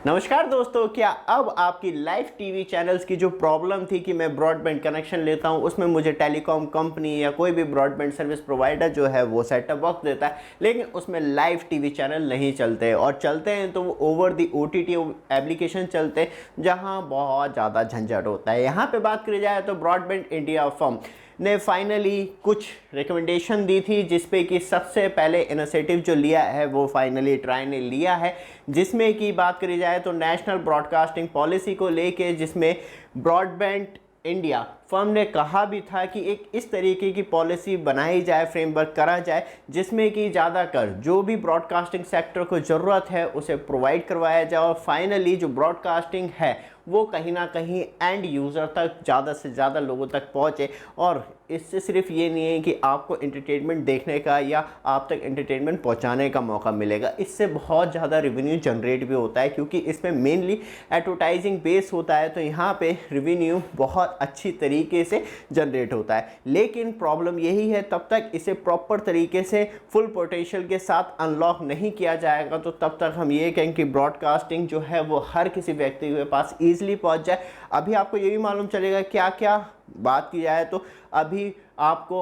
नमस्कार दोस्तों, क्या अब आपकी लाइव टीवी चैनल्स की जो प्रॉब्लम थी कि मैं ब्रॉडबैंड कनेक्शन लेता हूं, उसमें मुझे टेलीकॉम कंपनी या कोई भी ब्रॉडबैंड सर्विस प्रोवाइडर जो है वो सेटअप बॉक्स देता है, लेकिन उसमें लाइव टीवी चैनल नहीं चलते और चलते हैं तो वो ओवर दी ओटीटी एप्लीकेशन चलते हैं जहां बहुत ज़्यादा झंझट होता है। यहाँ पे बात करी जाए तो ब्रॉडबैंड इंडिया फर्म ने फाइनली कुछ रिकमेंडेशन दी थी, जिसपे कि सबसे पहले इनिशिएटिव जो लिया है वो फाइनली ट्राई ने लिया है, जिसमें कि बात करी जाए तो नेशनल ब्रॉडकास्टिंग पॉलिसी को लेके, जिसमें ब्रॉडबैंड इंडिया फर्म ने कहा भी था कि एक इस तरीके की पॉलिसी बनाई जाए, फ्रेमवर्क करा जाए, जिसमें कि ज़्यादातर जो भी ब्रॉडकास्टिंग सेक्टर को ज़रूरत है उसे प्रोवाइड करवाया जाए और फाइनली जो ब्रॉडकास्टिंग है वो कहीं ना कहीं एंड यूज़र तक ज़्यादा से ज़्यादा लोगों तक पहुँचे। और इससे सिर्फ ये नहीं है कि आपको एंटरटेनमेंट देखने का या आप तक एंटरटेनमेंट पहुंचाने का मौका मिलेगा, इससे बहुत ज़्यादा रेवेन्यू जनरेट भी होता है, क्योंकि इसमें मेनली एडवर्टाइजिंग बेस होता है, तो यहाँ पे रेवेन्यू बहुत अच्छी तरीके से जनरेट होता है। लेकिन प्रॉब्लम यही है, तब तक इसे प्रॉपर तरीके से फुल पोटेंशियल के साथ अनलॉक नहीं किया जाएगा तो तब तक हम ये कहें कि ब्रॉडकास्टिंग जो है वो हर किसी व्यक्ति के पास ईजिली पहुँच जाए। अभी आपको ये भी मालूम चलेगा क्या क्या बात की जाए तो अभी आपको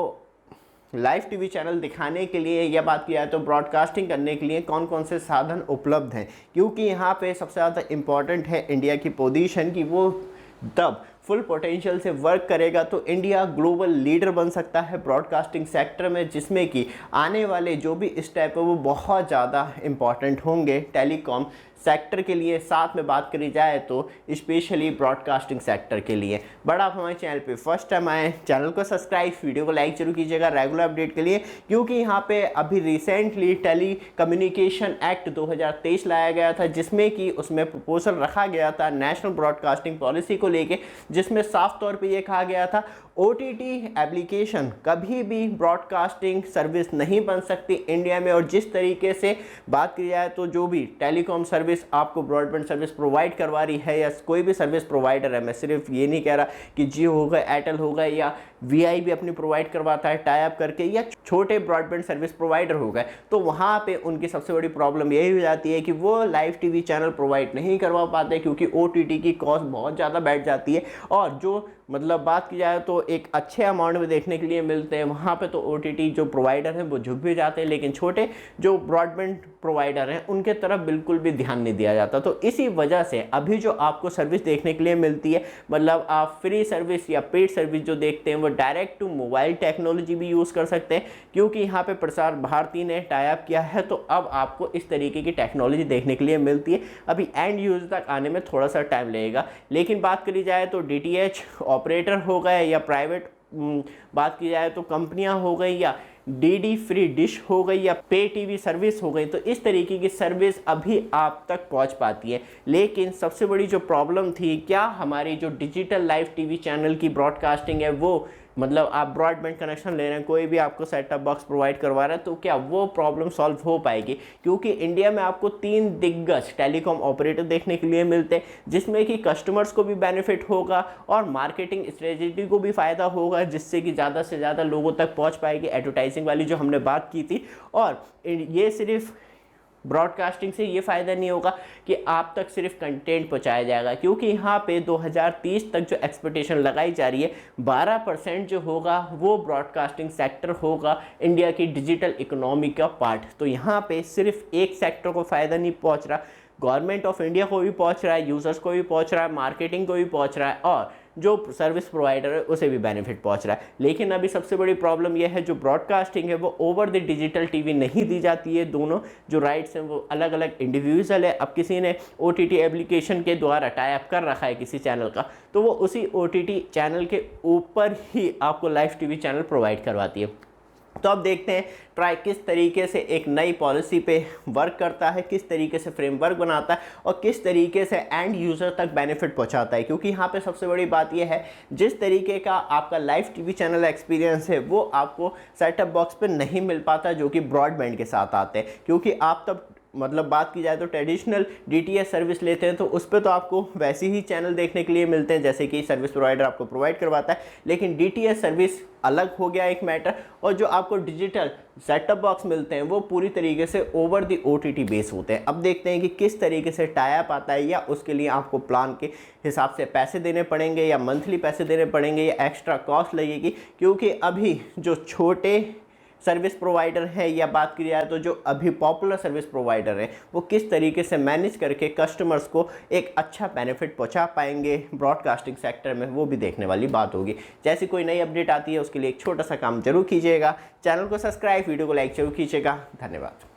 लाइव टीवी चैनल दिखाने के लिए या बात किया जाए तो ब्रॉडकास्टिंग करने के लिए कौन कौन से साधन उपलब्ध हैं, क्योंकि यहाँ पे सबसे ज़्यादा इम्पॉर्टेंट है इंडिया की पोजीशन की वो तब फुल पोटेंशियल से वर्क करेगा तो इंडिया ग्लोबल लीडर बन सकता है ब्रॉडकास्टिंग सेक्टर में, जिसमें कि आने वाले जो भी स्टेप है वो बहुत ज़्यादा इम्पॉर्टेंट होंगे टेलीकॉम सेक्टर के लिए। साथ में बात करी जाए तो स्पेशली ब्रॉडकास्टिंग सेक्टर के लिए। बट आप हमारे चैनल पे फर्स्ट टाइम आए, चैनल को सब्सक्राइब, वीडियो को लाइक जरूर कीजिएगा रेगुलर अपडेट के लिए, क्योंकि यहाँ पे अभी रिसेंटली टेली कम्युनिकेशन एक्ट 2023 लाया गया था, जिसमें कि उसमें प्रपोजल रखा गया था नेशनल ब्रॉडकास्टिंग पॉलिसी को लेके, जिसमें साफ तौर पे ये कहा गया था ओटीटी एप्लीकेशन कभी भी ब्रॉडकास्टिंग सर्विस नहीं बन सकती इंडिया में। और जिस तरीके से बात की जाए तो जो भी टेलीकॉम सर्विस आपको ब्रॉडबैंड सर्विस प्रोवाइड करवा रही है या कोई भी सर्विस प्रोवाइडर है, मैं सिर्फ ये नहीं कह रहा कि जियो होगा, एयरटेल होगा या वीआई भी अपनी प्रोवाइड करवाता है टाई अप करके, या छोटे ब्रॉडबैंड सर्विस प्रोवाइडर हो गए, तो वहाँ पे उनकी सबसे बड़ी प्रॉब्लम यही हो जाती है कि वो लाइव टीवी चैनल प्रोवाइड नहीं करवा पाते, क्योंकि ओटीटी की कॉस्ट बहुत ज़्यादा बैठ जाती है। और जो मतलब बात की जाए तो एक अच्छे अमाउंट में देखने के लिए मिलते हैं, वहाँ पे तो ओटीटी जो प्रोवाइडर हैं वो झुक भी जाते हैं, लेकिन छोटे जो ब्रॉडबैंड प्रोवाइडर हैं उनके तरफ बिल्कुल भी ध्यान नहीं दिया जाता। तो इसी वजह से अभी जो आपको सर्विस देखने के लिए मिलती है, मतलब आप फ्री सर्विस या पेड सर्विस जो देखते हैं वो डायरेक्ट टू मोबाइल टेक्नोलॉजी भी यूज़ कर सकते हैं, क्योंकि यहाँ पे प्रसार भारती ने टाई अप किया है, तो अब आपको इस तरीके की टेक्नोलॉजी देखने के लिए मिलती है। अभी एंड यूज़र तक आने में थोड़ा सा टाइम लगेगा, लेकिन बात करी जाए तो डीटीएच ऑपरेटर हो गए या प्राइवेट बात की जाए तो कंपनियां हो गई या डीडी फ्री डिश हो गई या पे टीवी सर्विस हो गई, तो इस तरीके की सर्विस अभी आप तक पहुंच पाती है। लेकिन सबसे बड़ी जो प्रॉब्लम थी, क्या हमारी जो डिजिटल लाइव टीवी चैनल की ब्रॉडकास्टिंग है वो, मतलब आप ब्रॉडबैंड कनेक्शन ले रहे हैं, कोई भी आपको सेटअप बॉक्स प्रोवाइड करवा रहा है, तो क्या वो प्रॉब्लम सॉल्व हो पाएगी? क्योंकि इंडिया में आपको 3 दिग्गज टेलीकॉम ऑपरेटर देखने के लिए मिलते हैं, जिसमें कि कस्टमर्स को भी बेनिफिट होगा और मार्केटिंग स्ट्रेटजी को भी फ़ायदा होगा, जिससे कि ज़्यादा से ज़्यादा लोगों तक पहुँच पाएगी एडवर्टाइजिंग वाली जो हमने बात की थी। और ये सिर्फ ब्रॉडकास्टिंग से ये फ़ायदा नहीं होगा कि आप तक सिर्फ कंटेंट पहुंचाया जाएगा, क्योंकि यहाँ पे 2030 तक जो एक्सपेक्टेशन लगाई जा रही है 12% जो होगा वो ब्रॉडकास्टिंग सेक्टर होगा इंडिया की डिजिटल इकोनॉमी का पार्ट। तो यहाँ पे सिर्फ एक सेक्टर को फ़ायदा नहीं पहुँच रहा, गवर्नमेंट ऑफ इंडिया को भी पहुँच रहा है, यूज़र्स को भी पहुँच रहा है, मार्केटिंग को भी पहुँच रहा है, और जो सर्विस प्रोवाइडर है उसे भी बेनिफिट पहुंच रहा है। लेकिन अभी सबसे बड़ी प्रॉब्लम यह है जो ब्रॉडकास्टिंग है वो ओवर द डिजिटल टीवी नहीं दी जाती है, दोनों जो राइट्स हैं वो अलग अलग इंडिविजुअल है। अब किसी ने ओटीटी एप्लीकेशन के द्वारा टाई अप कर रखा है किसी चैनल का, तो वो उसी ओटीटी चैनल के ऊपर ही आपको लाइव टीवी चैनल प्रोवाइड करवाती है। तो अब देखते हैं ट्राई किस तरीके से एक नई पॉलिसी पे वर्क करता है, किस तरीके से फ्रेमवर्क बनाता है और किस तरीके से एंड यूज़र तक बेनिफिट पहुंचाता है। क्योंकि यहाँ पे सबसे बड़ी बात यह है, जिस तरीके का आपका लाइव टीवी चैनल एक्सपीरियंस है वो आपको सेटअप बॉक्स पे नहीं मिल पाता जो कि ब्रॉडबैंड के साथ आते हैं, क्योंकि आप तब मतलब बात की जाए तो ट्रेडिशनल डीटीएच सर्विस लेते हैं तो उस पर तो आपको वैसे ही चैनल देखने के लिए मिलते हैं जैसे कि सर्विस प्रोवाइडर आपको प्रोवाइड करवाता है, लेकिन डीटीएच सर्विस अलग हो गया एक मैटर। और जो आपको डिजिटल सेटअप बॉक्स मिलते हैं वो पूरी तरीके से ओवर द ओटीटी बेस होते हैं। अब देखते हैं कि किस तरीके से टाई अप आता है, या उसके लिए आपको प्लान के हिसाब से पैसे देने पड़ेंगे, या मंथली पैसे देने पड़ेंगे, या एक्स्ट्रा कॉस्ट लगेगी। क्योंकि अभी जो छोटे सर्विस प्रोवाइडर हैं, या बात की जाए तो जो अभी पॉपुलर सर्विस प्रोवाइडर हैं, वो किस तरीके से मैनेज करके कस्टमर्स को एक अच्छा बेनिफिट पहुंचा पाएंगे ब्रॉडकास्टिंग सेक्टर में, वो भी देखने वाली बात होगी। जैसी कोई नई अपडेट आती है उसके लिए एक छोटा सा काम जरूर कीजिएगा, चैनल को सब्सक्राइब, वीडियो को लाइक जरूर कीजिएगा। धन्यवाद।